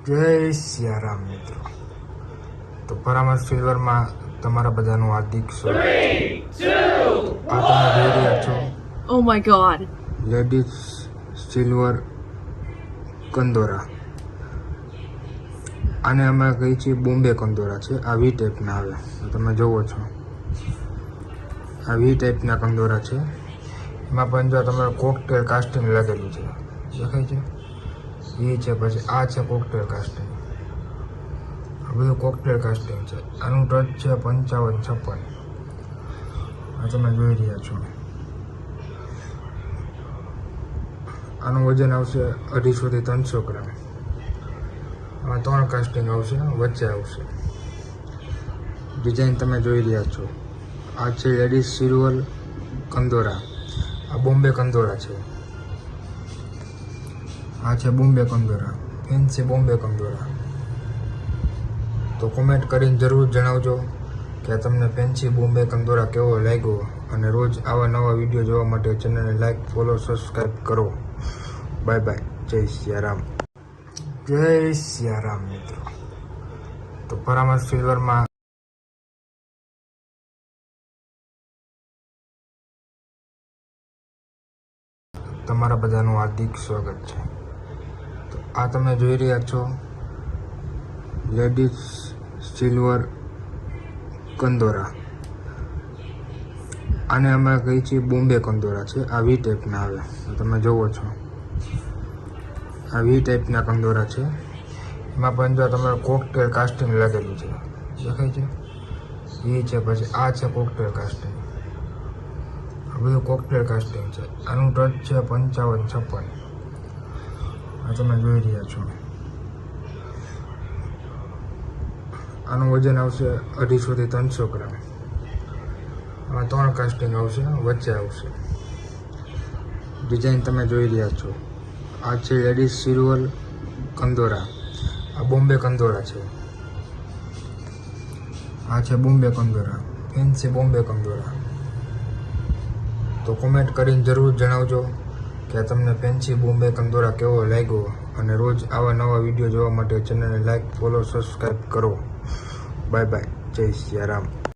જય સિયારામ મિત્રો. તો પરામર્શ સિલ્વરમાં તમારા બધાનું હાર્દિક સ્વાગત. આ તમે જોઈ રહ્યા છો Oh my god. Ladies silver કંદોરા. આને અમે કહીએ છીએ બોમ્બે કંદોરા છે. આ વી ટાઈપના આવે તો તમે જોવો છો. આ વી ટાઈપના કંદોરા છે. એમાં પણ જો તમારે કોકટેલ કાસ્ટિંગ લાગેલું છે, દેખાય છે? એ છે. પછી આ છે કોકટેલ કાસ્ટિંગ. આ બધું કોકટેલ કાસ્ટિંગ છે. આનું ટચ છે 55-56. આ તમે જોઈ રહ્યા છો. આનું વજન આવશે 250 થી 300 ગ્રામ. આમાં 3 કાસ્ટિંગ આવશે, વચ્ચે આવશે. ડિઝાઇન તમે જોઈ રહ્યા છો. આ છે લેડીઝ સિલ્વર કંદોરા. આ બોમ્બે કંદોરા છે. આ છે બોમ્બે કંદોરા, ફેન્સી બોમ્બે કંદોરા. તો કોમેન્ટ કરીને જરૂર જણાવજો કે તમને ફેન્સી બોમ્બે કંદોરા કેવો લાગ્યો, અને રોજ આવા નવા વિડીયો જોવા માટે ચેનલને લાઈક, ફોલો, સબસ્ક્રાઈબ કરો. Bye bye. જય સિયારામ. જય સિયારામ મિત્રો. તો પરામર્શ સિલ્વરમાં તમારા બધાનું હાર્દિક સ્વાગત છે. તો આ તમે જોઈ રહ્યા છો લેડીઝ સિલ્વર કંદોરા. આને અમે કહીએ છીએ બોમ્બે કંદોરા છે. આ વી ટાઈપના આવે તો તમે જોવો છો. આ વી ટાઈપના કંદોરા છે. એમાં પણ જો તમારે કોકટેલ કાસ્ટિંગ લાગેલું છે, દેખાય છે? એ છે. પછી આ છે કોકટેલ કાસ્ટિંગ. આ બધું કોકટેલ કાસ્ટિંગ છે. આનું ટચ છે 55-56. આ તમે જોઈ રહ્યા છો. આનું વજન આવશે 250 થી 300 ગ્રામ. આમાં 3 કાસ્ટિંગ આવશે, વચ્ચે આવશે. ડિઝાઇન તમે જોઈ રહ્યા છો. આ છે લેડીઝ સિલ્વર કંદોરા. આ બોમ્બે કંદોરા છે. આ છે બોમ્બે કંદોરા, ફેન્સી બોમ્બે કંદોરા. તો કોમેન્ટ કરીને જરૂર જણાવજો કે તમને ફેન્સી બોમ્બે કંદોરા કેવો લાગ્યો, અને રોજ આવા નવા વિડીયો જોવા માટે ચેનલને લાઈક, ફોલો, સબસ્ક્રાઈબ કરો. Bye bye. જય સિયારામ.